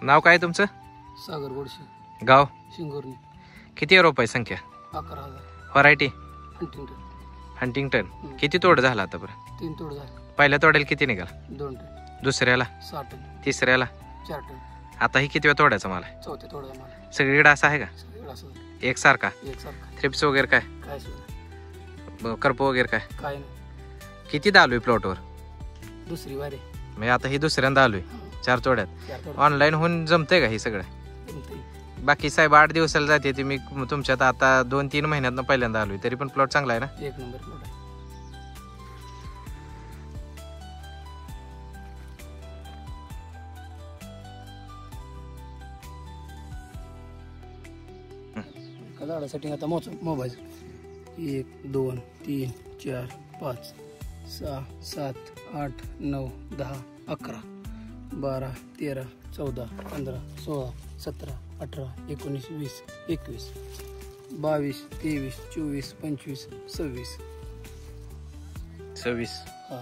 नाव काय तुमचं? सागर गोडशे, गाव? शिंगोर्णी. किती रोप आहे संख्या? 11,000. व्हरायटी? हंटिंग्टन. हंटिंग्टन. किती तोड झाला आतापर्यंत? 3 तोड झाले. पहिल्या तोड्याला किती निघाला? 2 टन. दुसऱ्याला? 6 टन. तिसऱ्याला? 4 टन. आता ही किती तोड्याचा माल आहे? चौथ्या तोडा मला. सगळीकडे असा आहे का? सगळं असं एकसारखा? एकसारखा. थ्रिप्स वगैरे काय? काय सुद्धा करप वगैरे काय? काय नाही. किती आलोय प्लॉटवर? दुसरी वारी. म्हणजे आता ही दुसऱ्यांदा आलोय 4 तोड्यात. 4 तोड. ऑनलाईन होऊन जमतंय का हे सगळं? बाकी साहेब 8 दिवसाला जाते ती, मी तुमच्यात आता 2-3 महिन्यात पहिल्यांदा आलोय, तरी पण प्लॉट चांगला आहे ना? 1 नंबर प्लॉट आहे. झाडासाठी आता मोबाईल 1 2 3 4 5 6 7 8 9 10 11 12 13 14 15 16 17 18 19 20 21 22 23 24 25 26 26. हा.